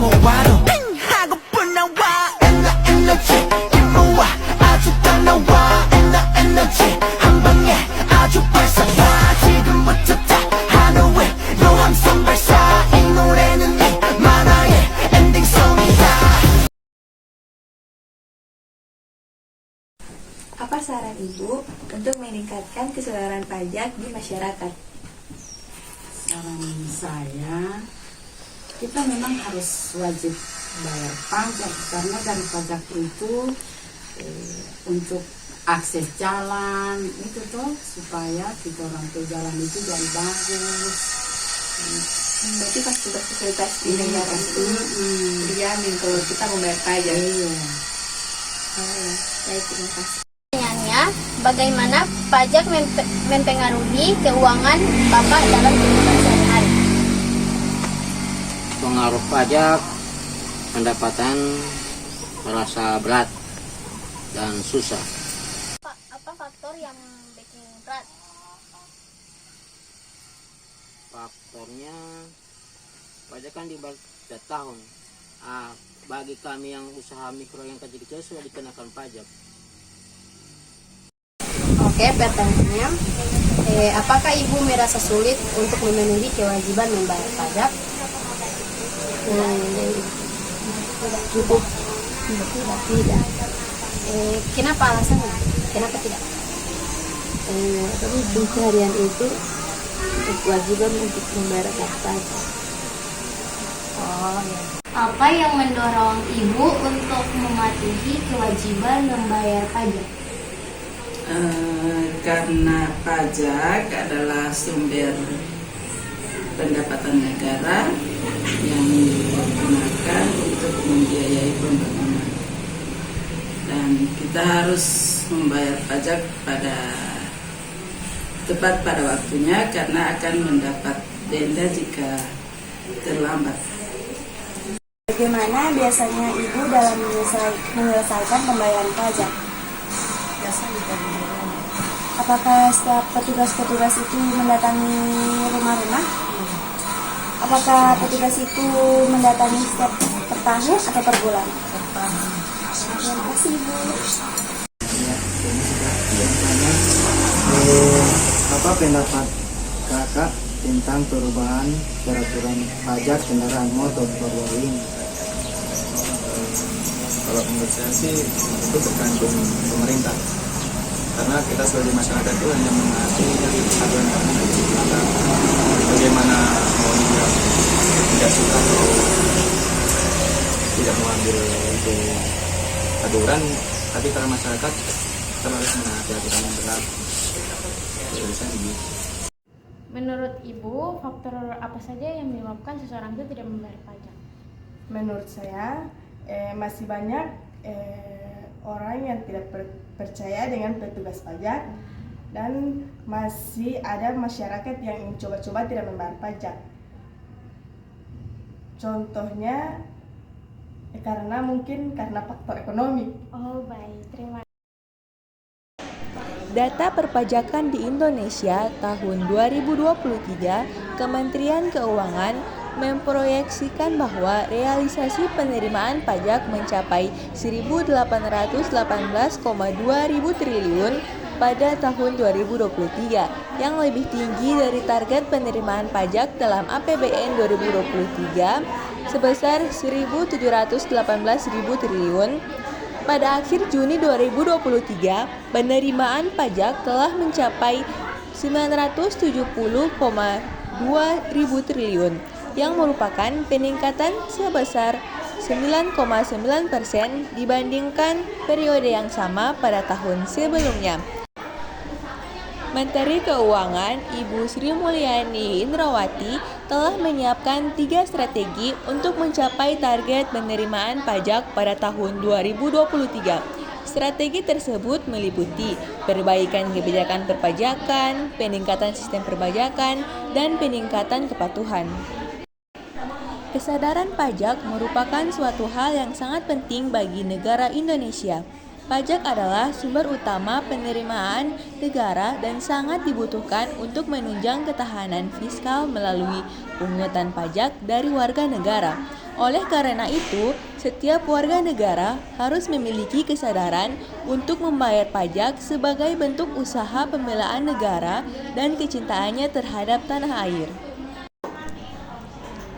모아로 하고픈 나와 에너지 모아 아주 딱 나와 에너지 한 방에 아주 발사봐 지금부터 딱 하루에 노함성 발사 이 노래는 네 만화의 엔딩송이다. Apa saran Ibu untuk meningkatkan kesadaran pajak di masyarakat? Saran saya, kita memang harus wajib bayar pajak karena dari pajak itu untuk akses jalan itu tuh supaya kita orang ke jalan itu jadi bagus. Berarti fasilitas-fasilitas di negara itu dijamin kalau kita membayar pajak. Iya. Oh ya, baik, terima kasih. Pertanyaannya, bagaimana pajak mempengaruhi keuangan Bapak dalam kehidupan sehari-hari? Pengaruh pajak pendapatan merasa berat dan susah. Apa faktor yang bikin berat? Faktornya pajak kan dibalik setiap tahun. Bagi kami yang usaha mikro yang kecil-kecil sudah dikenakan pajak. Oke, pertanyaannya, apakah Ibu merasa sulit untuk memenuhi kewajiban membayar pajak? Cukup. Tidak. Kenapa alasannya? Kenapa tidak? Tapi pencarian itu kewajiban untuk membayar pajak. Oh ya. Apa yang mendorong Ibu untuk mematuhi kewajiban membayar pajak? Karena pajak adalah sumber pendapatan negara yang digunakan untuk membiayai pembangunan, dan kita harus membayar pajak tepat pada waktunya karena akan mendapat denda jika terlambat. Bagaimana biasanya Ibu dalam menyelesaikan pembayaran pajak? Apakah setiap petugas-petugas itu mendatangi rumah-rumah? Apakah petugas itu mendatangi setiap per tahun atau per bulan? Terima kasih Ibu. Apa pendapat kakak tentang perubahan peraturan pajak kendaraan motor baru-baru ini? Kalau menurut saya sih itu tergantung pemerintah, karena kita sebagai masyarakat itu hanya menaati aturan pemerintah. Bagaimana mau dia tidak suka atau tidak mengambil itu aturan, tapi karena masyarakat kita harus menaati aturan yang berlaku. Jadi saya begitu. Menurut Ibu, faktor apa saja yang menyebabkan seseorang itu tidak membayar pajak? Menurut saya masih banyak orang yang tidak percaya dengan petugas pajak, dan masih ada masyarakat yang coba-coba tidak membayar pajak. Contohnya karena faktor ekonomi. Oh baik, terima kasih. Data perpajakan di Indonesia tahun 2023, Kementerian Keuangan memproyeksikan bahwa realisasi penerimaan pajak mencapai 1.818,2 ribu triliun pada tahun 2023, yang lebih tinggi dari target penerimaan pajak dalam APBN 2023 sebesar 1.718 ribu triliun. Pada akhir Juni 2023, penerimaan pajak telah mencapai 970,2 ribu triliun, yang merupakan peningkatan sebesar 9,9% dibandingkan periode yang sama pada tahun sebelumnya. Menteri Keuangan Ibu Sri Mulyani Indrawati telah menyiapkan 3 strategi untuk mencapai target penerimaan pajak pada tahun 2023. Strategi tersebut meliputi perbaikan kebijakan perpajakan, peningkatan sistem perpajakan, dan peningkatan kepatuhan. Kesadaran pajak merupakan suatu hal yang sangat penting bagi negara Indonesia. Pajak adalah sumber utama penerimaan negara dan sangat dibutuhkan untuk menunjang ketahanan fiskal melalui pungutan pajak dari warga negara. Oleh karena itu, setiap warga negara harus memiliki kesadaran untuk membayar pajak sebagai bentuk usaha pembelaan negara dan kecintaannya terhadap tanah air.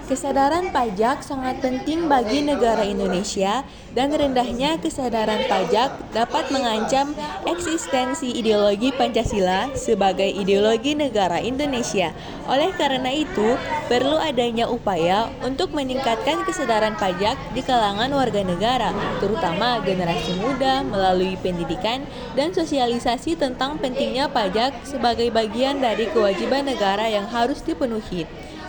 Kesadaran pajak sangat penting bagi negara Indonesia, dan rendahnya kesadaran pajak dapat mengancam eksistensi ideologi Pancasila sebagai ideologi negara Indonesia. Oleh karena itu, perlu adanya upaya untuk meningkatkan kesadaran pajak di kalangan warga negara, terutama generasi muda, melalui pendidikan dan sosialisasi tentang pentingnya pajak sebagai bagian dari kewajiban negara yang harus dipenuhi.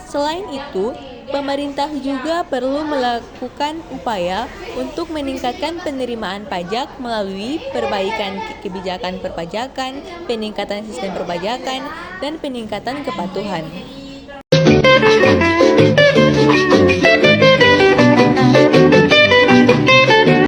Selain itu, pemerintah juga perlu melakukan upaya untuk meningkatkan penerimaan pajak melalui perbaikan kebijakan perpajakan, peningkatan sistem perpajakan, dan peningkatan kepatuhan.